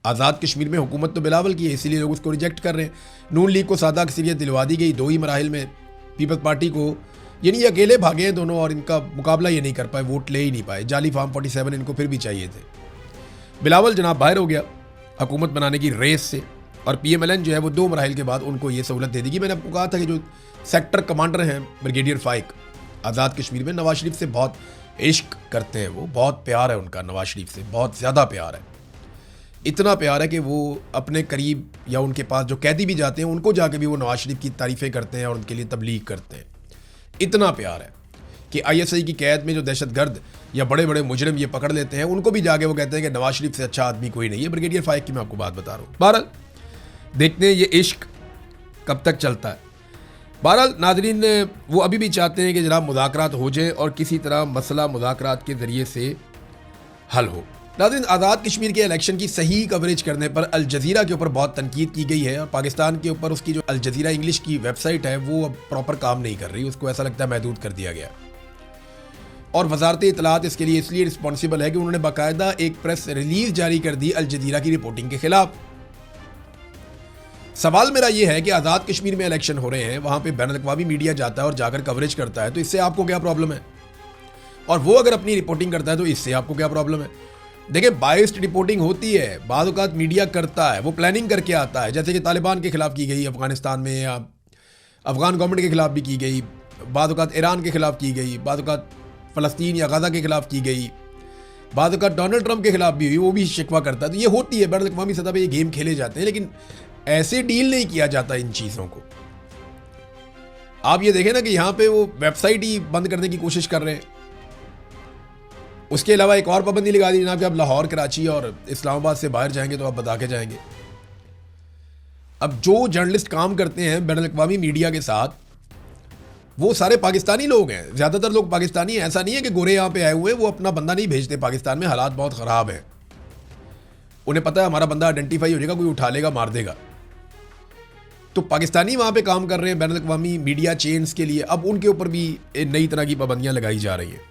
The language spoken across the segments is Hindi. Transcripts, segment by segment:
आज़ाद कश्मीर में हुकूमत तो बिलावल की है, इसीलिए लोग उसको रिजेक्ट कर रहे हैं। नून लीग को सादा अक्सरियत दिलवा दी गई 2 ही मराहिल में। पीपल्स पार्टी को, यानी ये अकेले भागे हैं दोनों और इनका मुकाबला ये नहीं कर पाए, वोट ले ही नहीं पाए। जाली फार्म 47 इनको फिर भी चाहिए थे। बिलावल जनाब बाहर हो गया हुकूमत बनाने की रेस से, और PMLN जो है वो 2 मराहिल के बाद उनको ये सहूलत दे देगी। मैंने आपको कहा था कि जो सेक्टर कमांडर हैं ब्रिगेडियर फाइक आज़ाद कश्मीर में, नवाज शरीफ से बहुत इश्क करते हैं, वो बहुत प्यार है उनका नवाज शरीफ से, बहुत ज़्यादा प्यार है। इतना प्यार है कि वो अपने करीब या उनके पास जो कैदी भी जाते हैं उनको जाके भी वो नवाज शरीफ की तारीफ़ें करते हैं और उनके लिए तबलीग करते हैं। इतना प्यार है कि ISI की कैद में जो दहशतगर्द या बड़े बड़े मुजरिम ये पकड़ लेते हैं, उनको भी जाके वो कहते हैं कि नवाज शरीफ से अच्छा आदमी कोई नहीं है। ब्रिगेडियर फाइक की मैं आपको बात बता रहा हूँ। बहरहाल देखते हैं ये इश्क कब तक चलता है। बहरहाल नाज़रीन, वो अभी भी चाहते हैं कि जनाब मुज़ाकरात हो जाए और किसी तरह मसला मुज़ाकरात के ज़रिए से हल हो। नाज़रीन, आज़ाद कश्मीर के इलेक्शन की सही कवरेज करने पर अल जज़ीरा के ऊपर बहुत तनकीद की गई है, और पाकिस्तान के ऊपर उसकी जो अल जज़ीरा इंग्लिश की वेबसाइट है वो अब प्रॉपर काम नहीं कर रही, उसको ऐसा लगता है महदूद कर दिया गया। और वजारत इत्तलात इसके लिए इसलिए रिस्पॉन्सिबल है कि उन्होंने बाकायदा एक प्रेस रिलीज जारी कर दी अल जज़ीरा की रिपोर्टिंग के खिलाफ। सवाल मेरा यह है कि आज़ाद कश्मीर में इलेक्शन हो रहे हैं, वहां पे बैनुल-अक़वामी मीडिया जाता है और जाकर कवरेज करता है, तो इससे आपको क्या प्रॉब्लम है? और वो अगर अपनी रिपोर्टिंग करता है तो इससे आपको क्या प्रॉब्लम है? देखिए, बाइस्ड रिपोर्टिंग होती है, बाद औक़ात मीडिया करता है, वो प्लानिंग करके आता है, जैसे कि तालिबान के खिलाफ की गई अफगानिस्तान में, या अफगान गवर्नमेंट के खिलाफ भी की गई, बाद औक़ात ईरान के खिलाफ की गई, बाद औक़ात फ़लस्तीन या गाज़ा के खिलाफ की गई, बाद औक़ात डोनाल्ड ट्रंप के खिलाफ भी हुई, वो भी शिकवा करता है। तो ये होती है, बैनुल-अक़वामी सतह पे ये गेम खेले जाते हैं, लेकिन ऐसे डील नहीं किया जाता इन चीज़ों को। आप ये देखें ना कि यहाँ पे वो वेबसाइट ही बंद करने की कोशिश कर रहे हैं। उसके अलावा एक और पाबंदी लगा दी जनाब कि आप लाहौर, कराची और इस्लामाबाद से बाहर जाएंगे तो आप बता के जाएंगे। अब जो जर्नलिस्ट काम करते हैं बैनुल-अक़वामी मीडिया के साथ, वो सारे पाकिस्तानी लोग हैं, ज़्यादातर लोग पाकिस्तानी हैं। ऐसा नहीं है कि गोरे यहाँ पे आए हुए हैं, वो अपना बंदा नहीं भेजते पाकिस्तान में, हालात बहुत ख़राब हैं। उन्हें पता है हमारा बंदा आइडेंटिफाई हो जाएगा, कोई उठा लेगा, मार देगा। तो पाकिस्तानी वहाँ पे काम कर रहे हैं बैनुल-अक़वामी मीडिया चेन्स के लिए, अब उनके ऊपर भी नई तरह की पाबंदियाँ लगाई जा रही हैं।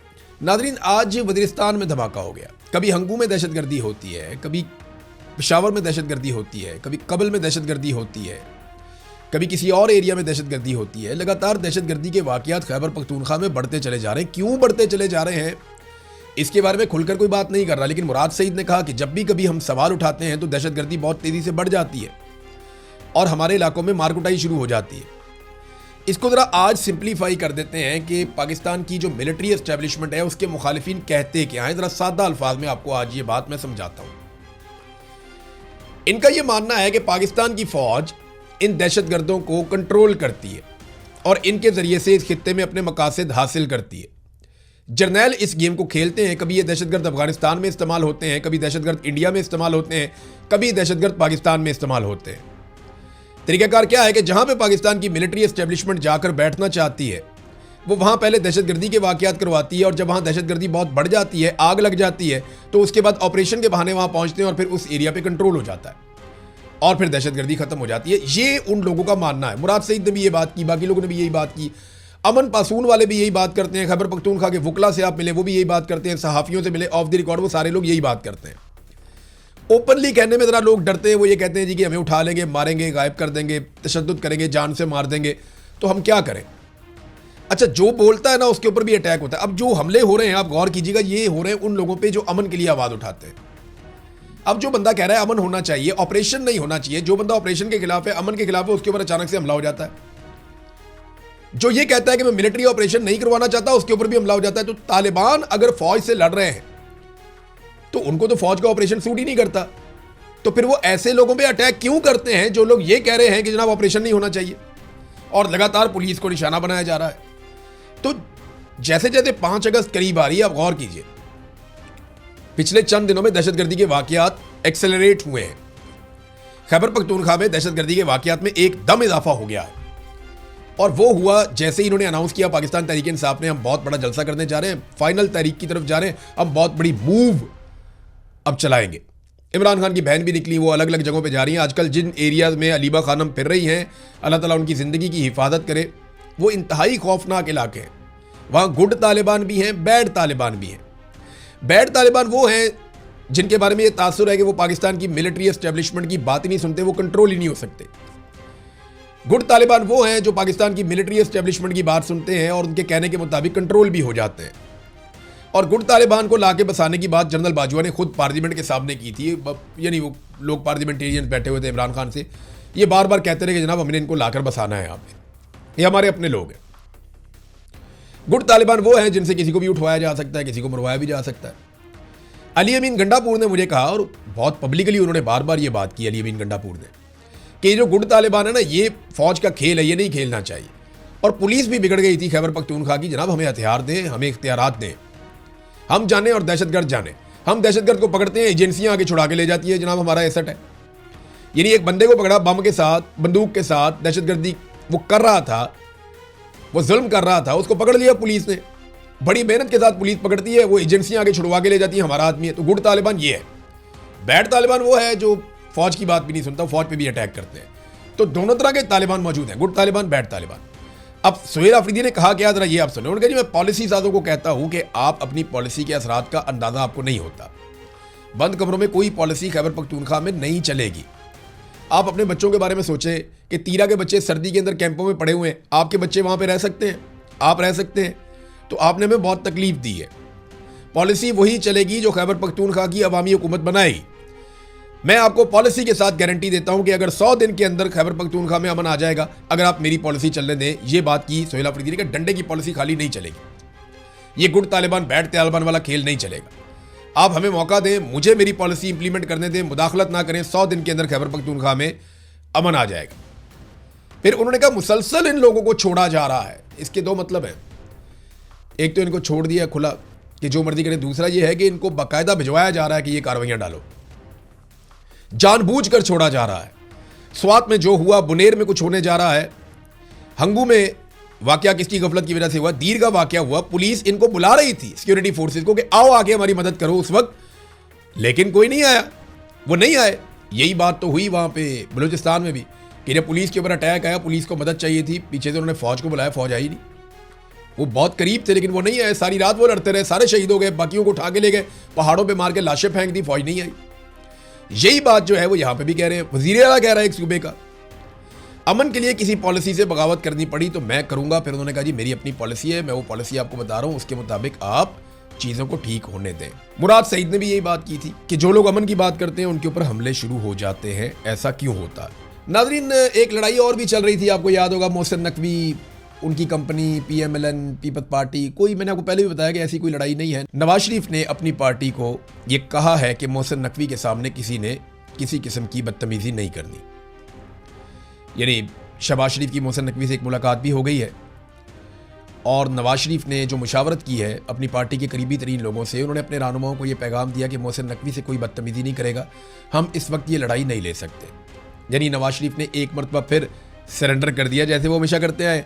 नाज़रीन, आज वज़ीरिस्तान में धमाका हो गया। कभी हंगू में दहशतगर्दी होती है, कभी पेशावर में दहशतगर्दी होती है, कभी कबल में दहशतगर्दी होती है, कभी किसी और एरिया में दहशतगर्दी होती है। लगातार दहशतगर्दी के वाक़यात खैबर पख्तूनख्वा में बढ़ते चले जा रहे हैं। क्यों बढ़ते चले जा रहे हैं इसके बारे में खुलकर कोई बात नहीं कर रहा, लेकिन मुराद सईद ने कहा कि जब भी कभी हम सवाल उठाते हैं तो दहशतगर्दी बहुत तेज़ी से बढ़ जाती है और हमारे इलाकों में मारकुटाई शुरू हो जाती है। इसको ज़रा आज सिंप्लीफाई कर देते हैं कि पाकिस्तान की जो मिलिट्री एस्टेब्लिशमेंट है उसके मुखालिफिन कहते क्या हैं। ज़रा सादा अल्फाज में आपको आज ये बात मैं समझाता हूँ। इनका ये मानना है कि पाकिस्तान की फ़ौज इन दहशतगर्दों को कंट्रोल करती है और इनके ज़रिए से इस खित्ते में अपने मकासद हासिल करती है। जर्नैल इस गेम को खेलते हैं, कभी ये दहशतगर्द अफगानिस्तान में इस्तेमाल होते हैं, कभी दहशतगर्द इंडिया में इस्तेमाल होते हैं, कभी दहशतगर्द पाकिस्तान में इस्तेमाल होते हैं। तरीक़ाकार क्या है कि जहाँ पे पाकिस्तान की मिलिट्री एस्टेब्लिशमेंट जाकर बैठना चाहती है, वो वहाँ पहले दहशतगर्दी के वाक़यात करवाती है, और जब वहाँ दहशतगर्दी बहुत बढ़ जाती है, आग लग जाती है, तो उसके बाद ऑपरेशन के बहाने वहाँ पहुँचते हैं और फिर उस एरिया पे कंट्रोल हो जाता है और फिर दहशतगर्दी ख़त्म हो जाती है। ये उन लोगों का मानना है। मुराद सईद ने भी ये बात की, बाकी लोगों ने भी यही बात की, अमन पासून वाले भी यही बात करते हैं, खैबर पख्तूनख्वा के वकला से आप मिले वो भी यही बात करते हैं, सहाफ़ियों से मिले ऑफ द रिकॉर्ड वो सारे लोग यही बात करते हैं। ओपनली कहने में ज़रा लोग डरते हैं, वो ये कहते हैं जी कि हमें उठा लेंगे, मारेंगे, गायब कर देंगे, तशद्दुद करेंगे, जान से मार देंगे, तो हम क्या करें। अच्छा, जो बोलता है ना उसके ऊपर भी अटैक होता है। अब जो हमले हो रहे हैं, आप गौर कीजिएगा, ये हो रहे हैं उन लोगों पर जो अमन के लिए आवाज़ उठाते हैं। अब जो बंदा कह रहा है अमन होना चाहिए, ऑपरेशन नहीं होना चाहिए, जो बंदा ऑपरेशन के खिलाफ है, अमन के खिलाफ है, उसके ऊपर अचानक से हमला हो जाता है। जो ये कहता है कि मैं मिलिट्री ऑपरेशन नहीं करवाना चाहता, उसके ऊपर भी हमला हो जाता है। तो तालिबान अगर फौज से लड़ रहे हैं तो उनको तो फौज का ऑपरेशन सूट ही नहीं करता, तो फिर वो ऐसे लोगों पे अटैक क्यों करते हैं जो लोग ये कह रहे हैं कि जनाब ऑपरेशन नहीं होना चाहिए, और लगातार पुलिस को निशाना बनाया जा रहा है। तो जैसे जैसे 5 अगस्त करीब आ रही है, आप गौर कीजिए, पिछले चंद दिनों में दहशतगर्दी के वाकयात एक्सेलरेट हुए हैं। खैबर पख्तूनख्वा में दहशतगर्दी के वाकयात में एकदम इजाफा हो गया है, और वो हुआ जैसे ही इन्होंने अनाउंस किया पाकिस्तान तहरीक इंसाफ ने, हम बहुत बड़ा जलसा करने जा रहे हैं, फाइनल तहरीक की तरफ जा रहे हैं, हम बहुत बड़ी मूव अब चलाएंगे। इमरान खान की बहन भी निकली, वो अलग अलग जगहों पे जा रही हैं। आजकल जिन एरियाज में अलीबा खानम फिर रही हैं, अल्लाह ताला उनकी ज़िंदगी की हिफाजत करे, वो इंतहाई खौफनाक इलाके हैं। वहाँ गुड तालिबान भी हैं, बैड तालिबान भी हैं। बैड तालिबान वो हैं जिनके बारे में ये तासुर है कि वो पाकिस्तान की मिलिट्री एस्टेब्लिशमेंट की बात ही नहीं सुनते, वो कंट्रोल ही नहीं हो सकते। गुड तालिबान वो हैं जो पाकिस्तान की मिलिट्री एस्टेब्लिशमेंट की बात सुनते हैं और उनके कहने के मुताबिक कंट्रोल भी हो जाते हैं। और गुड तालिबान को लाके बसाने की बात जनरल बाजवा ने खुद पार्लियामेंट के सामने की थी। यानी वो लोग पार्लियामेंटेरियंस बैठे हुए थे इमरान खान से, ये बार बार कहते रहे कि जनाब हमने इनको लाकर बसाना है यहाँ पे, ये हमारे अपने लोग हैं। गुड तालिबान वो हैं जिनसे किसी को भी उठवाया जा सकता है, किसी को मरवाया भी जा सकता है। अली अमीन गंडापुर ने मुझे कहा, और बहुत पब्लिकली उन्होंने बार बार ये बात की, अली अमीन गंडापुर ने, कि जो गुड तालिबान है ना, ये फौज का खेल है, ये नहीं खेलना चाहिए। और पुलिस भी बिगड़ गई थी खैबर पख्तूनख्वा की, जनाब हमें हथियार दें, हमें इख्तियारात दें, हम जाने और दहशतगर्द जाने। हम दहशतगर्द को पकड़ते हैं, एजेंसियां आगे छुड़ा के ले जाती है, जनाब हमारा एसेट है। यानी एक बंदे को पकड़ा बम के साथ, बंदूक के साथ, दहशतगर्दी वो कर रहा था, वो जुल्म कर रहा था, उसको पकड़ लिया पुलिस ने, बड़ी मेहनत के साथ पुलिस पकड़ती है, वो एजेंसियां आगे छुड़वा के ले जाती है, हमारा आदमी है। तो गुड तालिबान ये है। बैड तालिबान वो है जो फौज की बात भी नहीं सुनता, फौज पे भी अटैक करते हैं। तो दोनों तरह के तालिबान मौजूद हैं, गुड तालिबान, बैड तालिबान। अब सुहेल अफरीदी ने कहा क्या, जरा ये आप सुने। उन्होंने कहा जी मैं पॉलिसी साजों को कहता हूं कि आप अपनी पॉलिसी के असरात का अंदाजा आपको नहीं होता। बंद कमरों में कोई पॉलिसी खैबर पख्तूनख्वा में नहीं चलेगी। आप अपने बच्चों के बारे में सोचें कि तीरा के बच्चे सर्दी के अंदर कैंपों में पड़े हुए हैं, आपके बच्चे वहां पे रह सकते हैं, आप रह सकते हैं? तो आपने हमें बहुत तकलीफ दी है। पॉलिसी वही चलेगी जो खैबर पख्तूनख्वा की अवामी हुकूमत बनाएगी। मैं आपको पॉलिसी के साथ गारंटी देता हूं कि अगर 100 दिन के अंदर खैबर पख्तूनख्वा में अमन आ जाएगा, अगर आप मेरी पॉलिसी चलने दें। ये बात की सुहेल अफरीदी ने कि डंडे की पॉलिसी खाली नहीं चलेगी, ये गुड तालिबान बैड तालिबान वाला खेल नहीं चलेगा। आप हमें मौका दें, मुझे मेरी पॉलिसी इंप्लीमेंट करने दें, मुदाखलत ना करें, 100 दिन के अंदर खैबर पख्तूनख्वा में अमन आ जाएगा। फिर उन्होंने कहा मुसलसल इन लोगों को छोड़ा जा रहा है। इसके दो मतलब हैं, एक तो इनको छोड़ दिया खुला कि जो मर्जी करें, दूसरा ये है कि इनको बाकायदा भिजवाया जा रहा है कि ये कार्रवाइयां डालो, जानबूझकर छोड़ा जा रहा है। स्वात में जो हुआ, बुनेर में कुछ होने जा रहा है, हंगू में वाकया किसकी गफलत की वजह से हुआ, दीर का वाकया हुआ, पुलिस इनको बुला रही थी सिक्योरिटी फोर्सेस को कि आओ आके हमारी मदद करो उस वक्त, लेकिन कोई नहीं आया, वो नहीं आए। यही बात तो हुई वहां पे बलूचिस्तान में भी कि जब पुलिस के ऊपर अटैक आया, पुलिस को मदद चाहिए थी, पीछे से उन्होंने फौज को बुलाया, फौज आई नहीं। वो बहुत करीब थे लेकिन वो नहीं आए, सारी रात वो लड़ते रहे, सारे शहीद हो गए, बाकियों को उठा के ले गए, पहाड़ों पे मार के लाशें फेंक दी, फौज नहीं आई। यही बात जो है वो यहां पे भी कह रहे हैं। वजीर आला कह रहा है एक सूबे का अमन के लिए किसी पॉलिसी से बगावत करनी पड़ी तो मैं करूंगा। फिर उन्होंने कहा जी मेरी अपनी पॉलिसी है, मैं वो पॉलिसी आपको बता रहा हूं, उसके मुताबिक आप चीजों को ठीक होने दें। मुराद सईद ने भी यही बात की थी कि जो लोग अमन की बात करते हैं उनके ऊपर हमले शुरू हो जाते हैं, ऐसा क्यों होता है। नाजरीन, एक लड़ाई और भी चल रही थी, आपको याद होगा, मोहसिन नकवी, उनकी कंपनी PMLN पीपल्स पार्टी, कोई, मैंने आपको पहले भी बताया कि ऐसी कोई लड़ाई नहीं है। नवाज शरीफ ने अपनी पार्टी को ये कहा है कि मोहसिन नकवी के सामने किसी ने किसी किस्म की बदतमीजी नहीं करनी। यानी शहबाज शरीफ की मोहसिन नकवी से एक मुलाकात भी हो गई है और नवाज शरीफ ने जो मुशावरत की है अपनी पार्टी के करीबी तरीन लोगों से, उन्होंने अपने रहनुमाओं को ये पैगाम दिया कि मोहसिन नकवी से कोई बदतमीजी नहीं करेगा, हम इस वक्त ये लड़ाई नहीं ले सकते। यानी नवाज शरीफ ने एक मरतबा फिर सरेंडर कर दिया, जैसे वो हमेशा करते आए